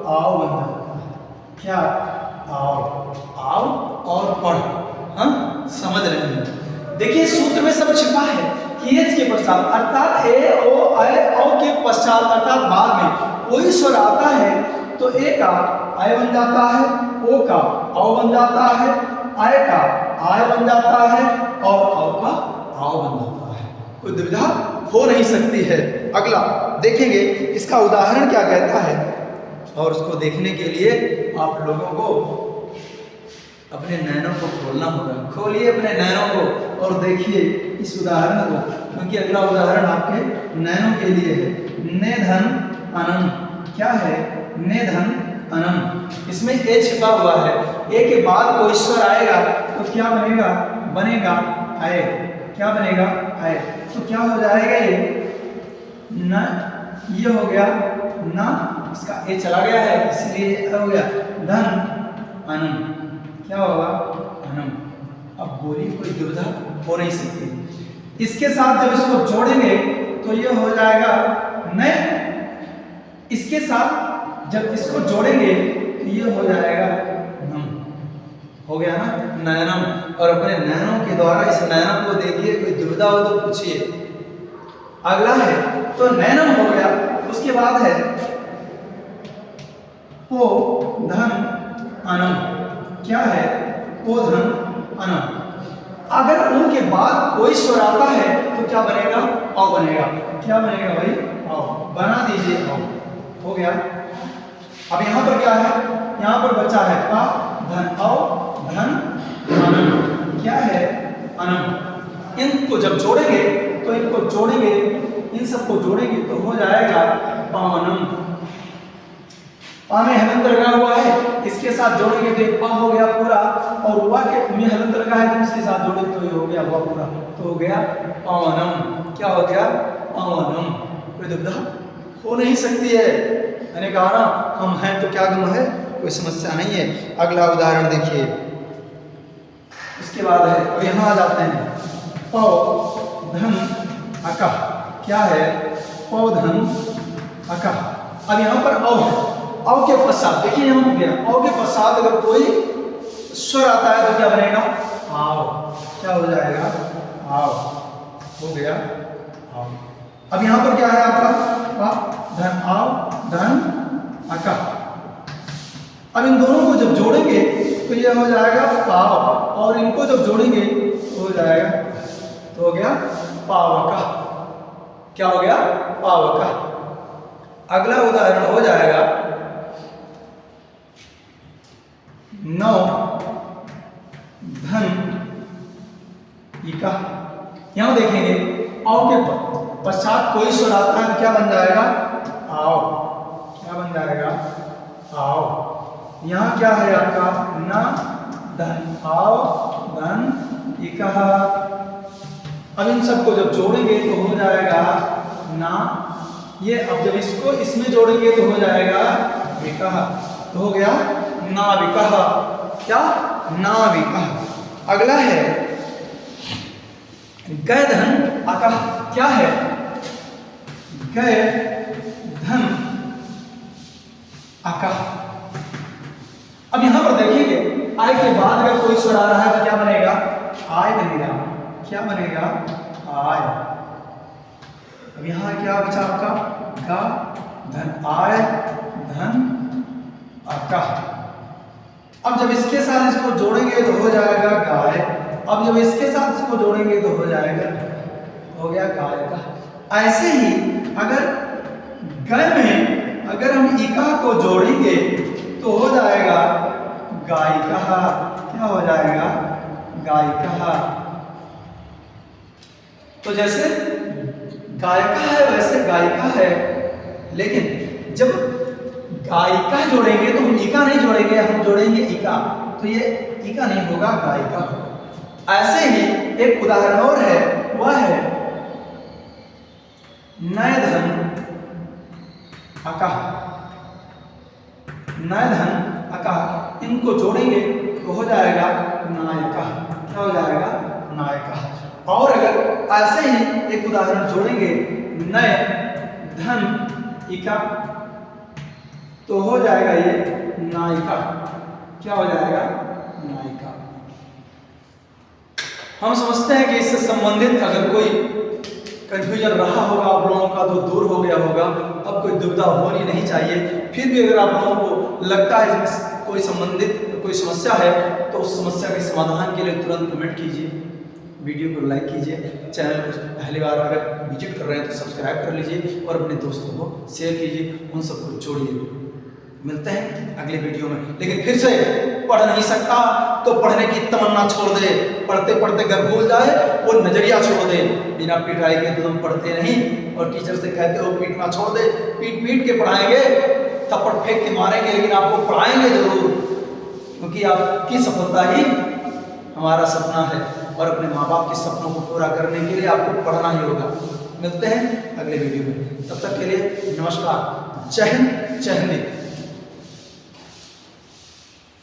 आओ बन जाता है। क्या? आओ। आओ और पढ़। हम समझ रहे हैं। देखिए सूत्र में सब छिपा है कि एच के पश्चात अर्थात ए, ओ, आई, औ के पश्चात अर्थात बाद में कोई स्वर आता है तो ए का आय बन जाता है, ओ का औ बन जाता है, आय का आय बन जाता है और औ का आओ बन जाता है। कोई दुविधा हो नहीं सकती है। अगला देखेंगे इसका उदाहरण क्या कहता है, और उसको देखने के लिए आप लोगों को अपने नैनों को खोलना होगा। खोलिए अपने नैनों को और देखिए इस उदाहरण को, क्योंकि अगला उदाहरण आपके नैनों के लिए है। नेधन अनम। क्या है? नेधन अनम। इसमें ए छिपा हुआ है। ए के बाद कोई स्वर आएगा तो क्या बनेगा? बनेगा आए। क्या बनेगा? आए। तो क्या हो जाएगा? ये न, ये हो गया ना, इसका ए चला गया है इसलिए हो गया धन अनम। क्या होगा? अनम। अब बोली कोई दुविधा हो नहीं सकती। इसके साथ जब इसको जोड़ेंगे तो ये हो जाएगा न। इसके साथ जब इसको जोड़ेंगे तो ये हो जाएगा नम। हो गया ना, नयनम। और अपने नयनों के द्वारा इस नयनम को देखिए, कोई दुविधा हो तो पूछिए। अगला है तो नयनम हो गया। उसके बाद है पो धन अनम। क्या है? पो धन अनम। अगर उनके बाद कोई स्वर आता है तो क्या बनेगा? औ बनेगा। क्या बनेगा भाई? औ। बना दीजिए औ। हो गया। अब यहां पर क्या है? यहां पर बचा है का धन औ धन अनम। क्या है? अनम। इनको जब जोड़ेंगे तो इनको जोड़ेंगे, इन सबको जोड़ेंगे तो हो जाएगा पावनम। पा में हलंत लगा हुआ है, इसके साथ जोड़ेंगे तो एक पा हो गया पूरा, और हुआ के में हलंत लगा है तो इसके साथ जोड़ेंगे तो ये हो गया हुआ पूरा, तो हो गया पावनम। क्या हो गया? पावनम। कोई दुविधा हो नहीं सकती है। मैंने कहा ना, हम हैं तो क्या गम है, कोई समस्या नहीं है। अगला उदाहरण देखिए। इसके बाद है, अब यहाँ आ जाते हैं पौ धन अका। क्या है? पौ धन अका। अब यहाँ पर औ है। औ के पश्चात, देखिए यहाँ हो गया, औ के पश्चात अगर कोई स्वर आता है तो क्या बनेगा? आओ। क्या हो जाएगा? आओ। हो गया आओ। अब यहाँ पर क्या है आपका? धन आओ, धन अका। अब इन दोनों को जब जोड़ेंगे तो ये हो जाएगा पाव, और इनको जब जोड़ेंगे तो हो जाएगा, तो हो गया पावका। क्या हो गया? पावका। अगला उदाहरण हो जाएगा नौ धन इका। यहां देखेंगे औ के पश्चात कोई स्वर आता है तो क्या बन जाएगा? आओ। क्या बन जाएगा? आओ। यहाँ क्या है आपका? न धन आओ, धन इका। अब इन सबको जब जोड़ेंगे तो हो जाएगा ना, ये अब जब इसको इसमें जोड़ेंगे तो हो जाएगा विकह। तो हो गया नाविकः। क्या? नाविकः। अगला है गय धन अकः। क्या है? गय धन अकः। अब यहां पर देखेंगे आय के बाद अगर कोई स्वर आ रहा है तो क्या बनेगा? आय बनेगा। क्या बनेगा? आय। अब यहां क्या बचा आपका? गा धन आय, धन अकः। अब जब इसके साथ इसको जोड़ेंगे तो हो जाएगा गाय। अब जब इसके साथ इसको जोड़ेंगे तो हो जाएगा, हो गया गाय का। ऐसे ही अगर गय में अगर हम इका को जोड़ेंगे तो हो जाएगा गायिका। क्या हो जाएगा? गायिका। तो जैसे गायिका है वैसे गायिका है, लेकिन जब गायिका जोड़ेंगे तो हम इका नहीं जोड़ेंगे, हम जोड़ेंगे इका, तो ये इका नहीं होगा, गायिका होगा। ऐसे ही एक उदाहरण और है, वह है नय धन अका। नय धन अका, इनको जोड़ेंगे तो हो जाएगा नायका। क्या हो जाएगा? नायका। और अगर ऐसे ही एक उदाहरण जोड़ेंगे नय धन इका तो हो जाएगा ये नायिका। क्या हो जाएगा? नायिका। हम समझते हैं कि इससे संबंधित अगर कोई कंफ्यूजन रहा होगा आप लोगों का तो दूर हो गया होगा। अब कोई दुविधा होनी नहीं चाहिए। फिर भी अगर आप लोगों को लगता है इसमें कोई संबंधित कोई समस्या है तो उस समस्या के समाधान के लिए तुरंत कमेंट कीजिए, वीडियो को लाइक कीजिए, चैनल को पहली बार अगर विजिट कर रहे हैं तो सब्सक्राइब कर लीजिए और अपने दोस्तों को शेयर कीजिए, उन सबको जोड़िए। मिलते हैं अगले वीडियो में। लेकिन फिर से पढ़ नहीं सकता तो पढ़ने की तमन्ना छोड़ दे, पढ़ते पढ़ते घर भूल जाए वो नजरिया छोड़ दे। बिना पिटाई के तो तुम पढ़ते नहीं और टीचर से कहते हो पीटना छोड़ दे। पीट पीट के पढ़ाएंगे, थप्पड़ फेंक के मारेंगे, लेकिन आपको पढ़ाएंगे जरूर, क्योंकि आपकी सफलता ही हमारा सपना है और अपने माँ बाप के सपनों को पूरा करने के लिए आपको पढ़ना ही होगा। मिलते हैं अगले वीडियो में, तब तक के लिए नमस्कार। जय हिंद, जय हिंद।